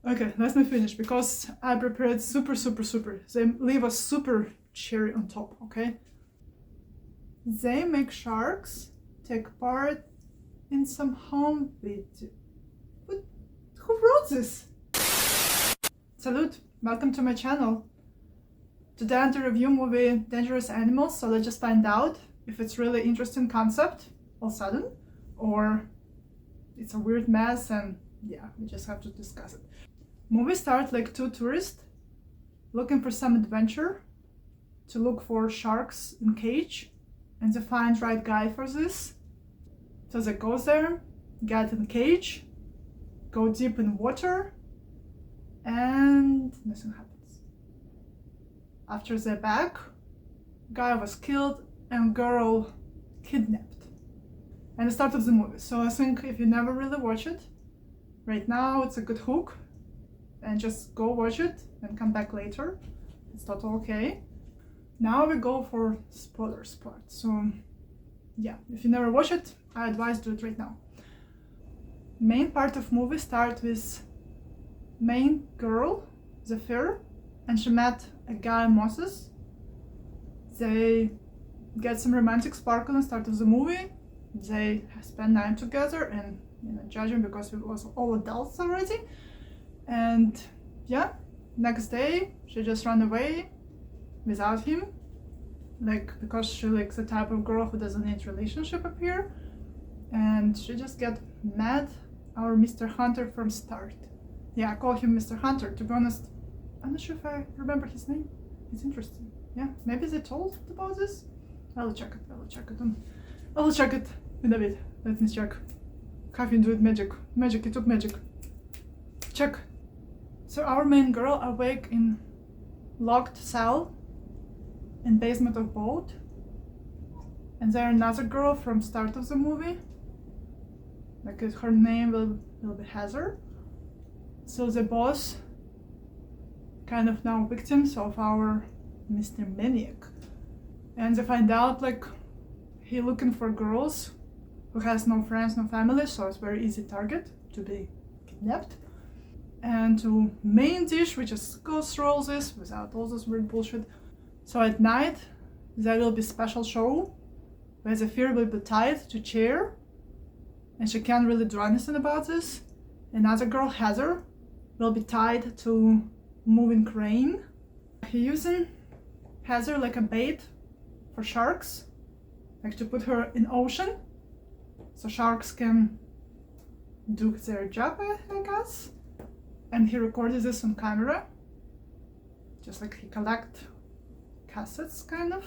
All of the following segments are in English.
Okay, let me finish because I prepared super. They leave a super cherry on top, okay? They make sharks take part in some home video. Who wrote this? Salute, welcome to my channel. Today I'm to review movie Dangerous Animals, so let's just find out if it's really interesting concept all of a sudden, or it's a weird mess and yeah, we just have to discuss it. Movie starts like two tourists looking for some adventure to look for sharks in cage, and they find right guy for this. So they go there, get in cage, go deep in water, and nothing happens. After they're back, guy was killed and girl kidnapped. And the start of the movie. So I think if you never really watch it, right now it's a good hook, and just go watch it and come back later. It's totally okay. Now we go for spoilers part. So yeah, if you never watch it, I advise do it right now. Main part of movie start with main girl, Zephyr, and she met a guy, Moses. They get some romantic sparkle in the start of the movie. They spend time together and judging because we was all adults already. And yeah, next day she just ran away without him, like because she likes the type of girl who doesn't need relationship up here, and she just get mad. Our Mr. Hunter from start. Yeah, I call him Mr. Hunter. To be honest, I'm not sure if I remember his name. It's interesting. Yeah, maybe they told about this. I'll check it. I will check it in a bit. Let me check. Caffeine do it magic. It took magic. Check. So our main girl awake in locked cell in basement of boat, and there another girl from start of the movie, like her name will be Heather. So the boss kind of now victims of our Mr. Maniac, and they find out like he looking for girls who has no friends, no family, so it's very easy target to be kidnapped. And to main dish, we just go through all this without all this weird bullshit. So at night there will be special show where Zephyr will be tied to chair and she can't really do anything about this. Another girl, Heather, will be tied to moving crane. He using Heather like a bait for sharks, like to put her in ocean so sharks can do their job, I guess. And he recorded this on camera, just like he collect cassettes kind of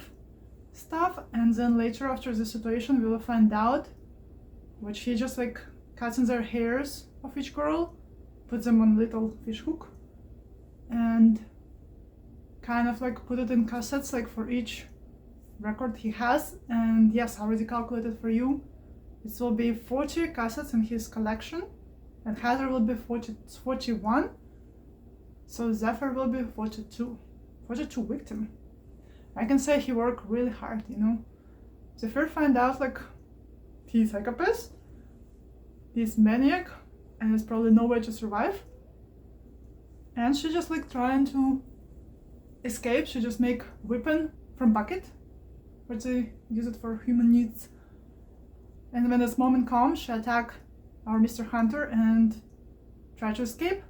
stuff. And then later after the situation we will find out which he just like cuts in their hairs of each girl, put them on little fish hook, and kind of like put it in cassettes like for each record he has. And yes, I already calculated for you, it will be 40 cassettes in his collection, and Heather will be 41, so Zephyr will be 42 victim. I can say he worked really hard, Zephyr find out like he's psychopath, he's maniac, and there's probably no way to survive, and she just like trying to escape. She just make weapon from bucket, where they use it for human needs, and when this moment comes, she attack our Mr. Hunter and try to escape,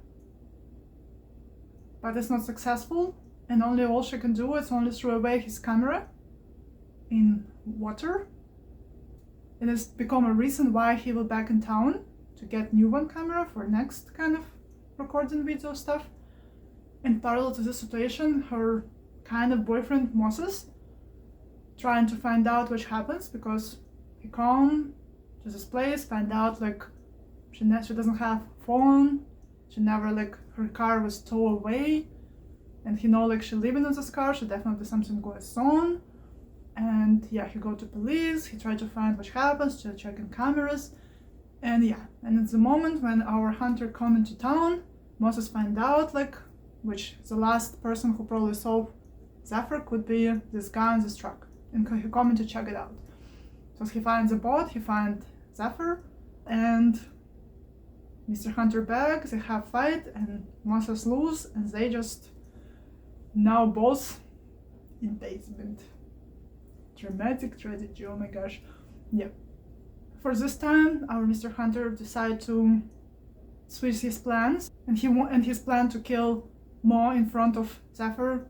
but it's not successful, and only all she can do is only throw away his camera in water. It has become a reason why he will back in town to get new one camera for next kind of recording video stuff. In parallel to this situation, her kind of boyfriend Moses trying to find out what happens, because he come to this place, find out like she doesn't have phone, she never like her car was towed away, and he know like she living in this car, so definitely something goes on. And yeah, he go to police, he try to find what happens, to check in cameras, and yeah, and at the moment when our hunter come into town, Moses find out like which the last person who probably saw Zephyr could be this guy in this truck, and he come in to check it out. So he finds the boat, he finds Zephyr, and Mr. Hunter back, they have fight, and monsters lose, and they just now both in basement. Dramatic tragedy, oh my gosh. Yeah. For this time, our Mr. Hunter decided to switch his plans, and his plan to kill Mo in front of Zephyr,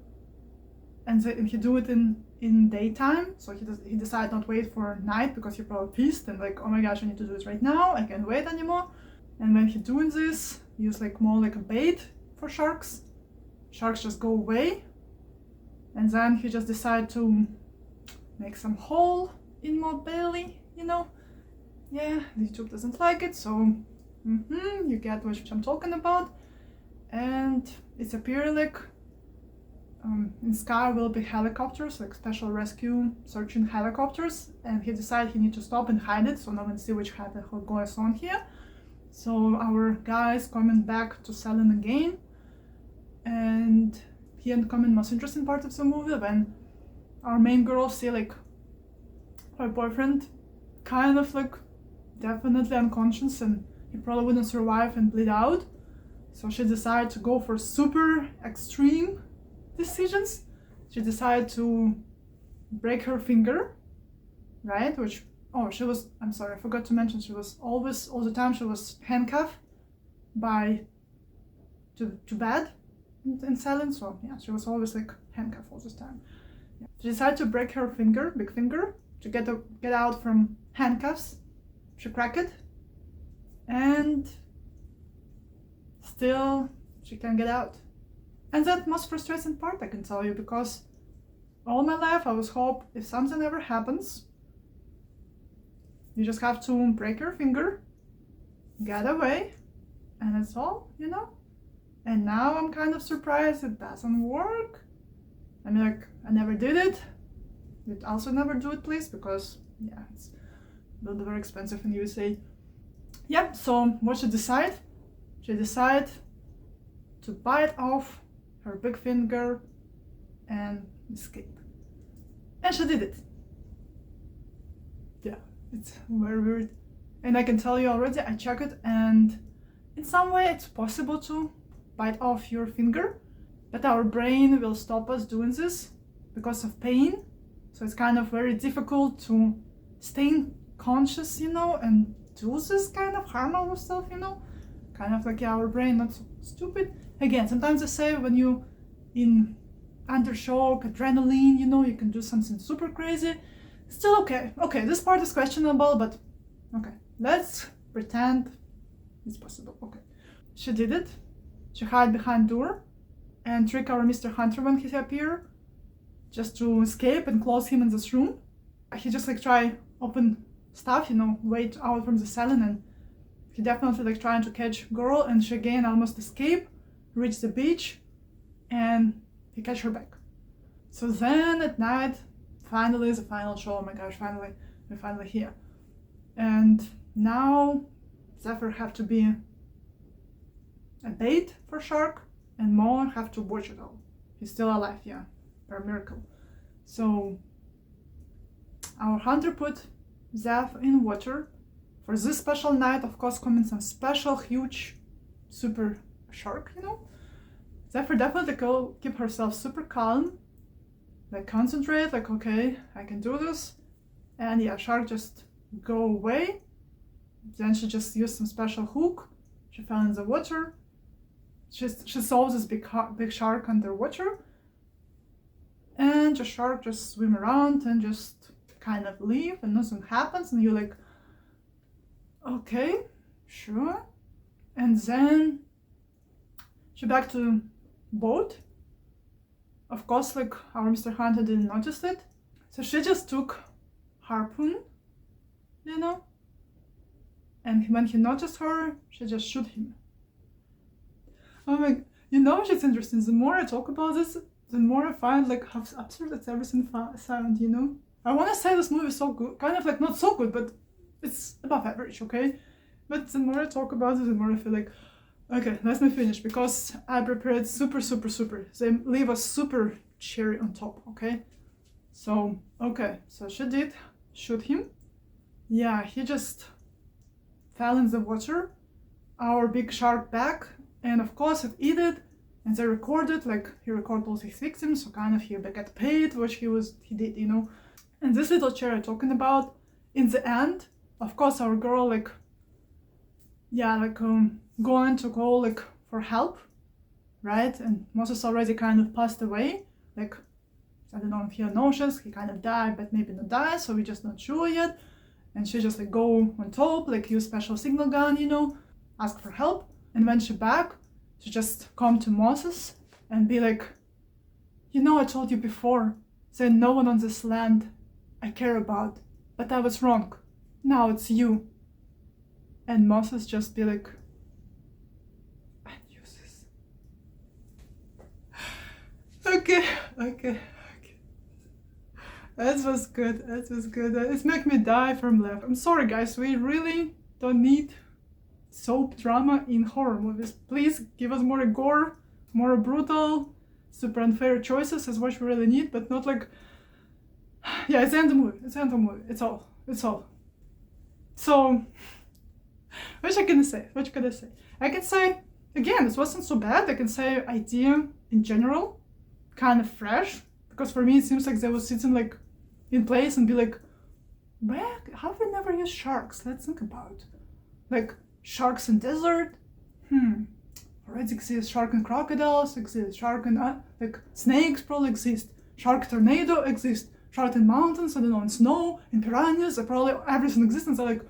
and he do it in daytime. So he decided not wait for night because he probably pissed and like, oh my gosh, I need to do it right now. I can't wait anymore. And when he doing this, he use like more like a bait for sharks. Sharks just go away, and then he just decided to make some hole in Mo belly, you know. Yeah, YouTube doesn't like it, so you get what I'm talking about. And it's appearing like in sky will be helicopters, like special rescue searching helicopters, and he decided he need to stop and hide it so no one see what goes on here. So our guys coming back to Selin again, and here coming most interesting part of the movie when our main girl see like her boyfriend kind of like definitely unconscious and he probably wouldn't survive and bleed out. So she decided to go for super extreme decisions. She decided to break her finger, right? Which, she was, I'm sorry, I forgot to mention, she was all the time, she was handcuffed to bed in silence. So yeah, she was always like handcuffed all this time. Yeah. She decided to break her finger, big finger, to get out from handcuffs. She cracked it, and still she can't get out. And that most frustrating part, I can tell you, because all my life I was hope if something ever happens, you just have to break your finger, get away, and that's all, you know. And now I'm kind of surprised it doesn't work. I mean, like, I never did it. You'd also never do it, please, because yeah, it's a little very expensive in USA. Yep, so what she decided? She decided to bite off her big finger and escape. And she did it. Yeah, it's very weird. And I can tell you already, I checked it, and in some way it's possible to bite off your finger, but our brain will stop us doing this because of pain. So it's kind of very difficult to stay conscious, you know, and do this kind of harm ourselves, you know. Kind of like, yeah, our brain not so stupid. Again, sometimes they say when you in under shock, adrenaline, you know, you can do something super crazy. Still okay. Okay, this part is questionable, but okay, let's pretend it's possible. Okay, she did it. She hid behind door and trick our Mr. Hunter when he appeared, just to escape and close him in this room. He just like try open stuff, you know, wait out from the salon, and he definitely like trying to catch girl, and she again almost escape, reach the beach, and he catch her back. So then at night, finally the final show. Oh my gosh, we're finally here. And now Zephyr have to be a bait for shark, and Mo have to watch it all. He's still alive, yeah, per miracle. So our hunter put Zeph in water for this special night. Of course, coming some special huge super shark, you know. Zephyr definitely keep herself super calm, like concentrate, like, okay, I can do this. And yeah, shark just go away. Then she just used some special hook. She fell in the water. She saw this big shark underwater, and the shark just swim around and just kind of leave, and nothing happens, and you're like, okay, sure. And then she back to boat. Of course, like, our Mr. Hunter didn't notice it, so she just took harpoon, you know, and when he noticed her, she just shoot him. Oh my, you know what's interesting? The more I talk about this, the more I find like how absurd it's everything sound, you know? I want to say this movie is so good, kind of like not so good, but it's above average, okay? But the more I talk about it, the more I feel like, okay, let me finish, because I prepared super. They leave a super cherry on top, okay? So, okay, so she did shoot him. Yeah, he just fell in the water. our big shark back, and of course it ate it, and they recorded, like he recorded all his victims, so kind of he got paid what he did, you know. And this little cherry talking about, in the end, of course our girl like, yeah, like going to go like for help, right? And Moses already kind of passed away, like I don't know if he had nauseous, he kind of died, but maybe not died, so we're just not sure yet. And she just like go on top, like use special signal gun, you know, ask for help. And when she back, she just come to Moses and be like, you know, I told you before, that no one on this land I care about, but I was wrong. Now it's you. And Moses just be like, I knew this. Okay. That was good. It make me die from laugh. I'm sorry guys, we really don't need soap drama in horror movies. Please give us more gore, more brutal, super unfair choices is what we really need, but not like, yeah, it's the end of the movie. It's all. So, what can I say? I can say, again, this wasn't so bad. I can say idea in general, kind of fresh, because for me it seems like they was sitting like in place and be like, where, how have we never used sharks? Let's think about, like, sharks in desert, already exists. Shark and crocodiles exist. Shark and like snakes probably exist. Shark tornado exists. Shark in mountains, I don't know, in snow, in piranhas, probably everything exists. And so like,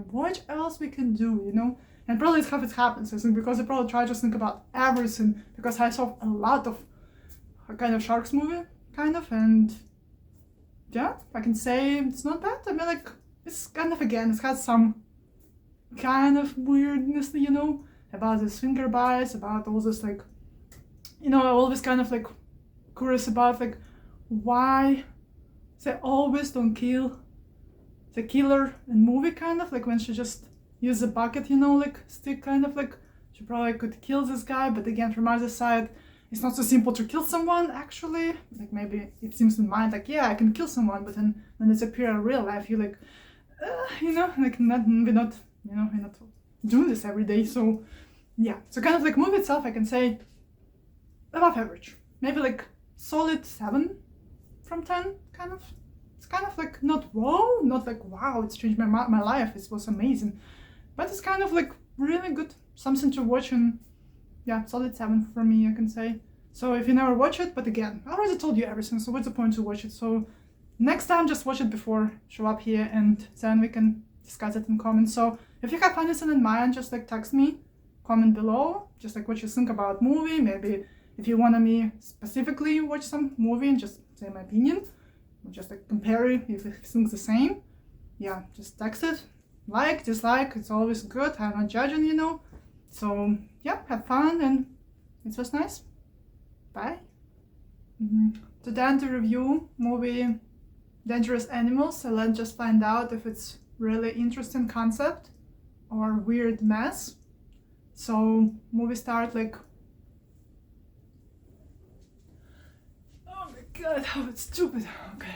what else we can do, you know? And probably it's how it happens, I think, because I probably try to think about everything, because I saw a lot of kind of sharks movie, kind of, and yeah, I can say it's not bad. I mean, like, it's kind of, again, it has some kind of weirdness, you know, about this finger bites, about all this, like, you know, I always kind of like curious about like why they always don't kill the killer in movie, kind of like when she just use the bucket, you know, like stick, kind of like she probably could kill this guy, but again, from other side, it's not so simple to kill someone actually. Like maybe it seems in mind like, yeah, I can kill someone, but then when it's appear in real life, you're like, you know, like we're not doing this every day. So yeah, so kind of like movie itself, I can say above average, maybe like solid 7 from 10, kind of. It's kind of like not wow, it's changed my life, it was amazing, but it's kind of like really good, something to watch, and yeah, solid 7 for me, I can say. So if you never watch it, but again, I already told you everything, so what's the point to watch it? So next time, just watch it before show up here, and then we can discuss it in comments. So if you have anything in mind, just like text me, comment below, just like what you think about movie. Maybe if you want me specifically watch some movie and just say my opinion, or just like compare it if it things the same. Yeah, just text it, like, dislike, it's always good. I'm not judging, you know. So yeah, have fun, and it was nice. Bye. Today to review movie Dangerous Animals, so let's just find out if it's really interesting concept or weird mess. So movie start like, oh my god, how it's stupid. Okay.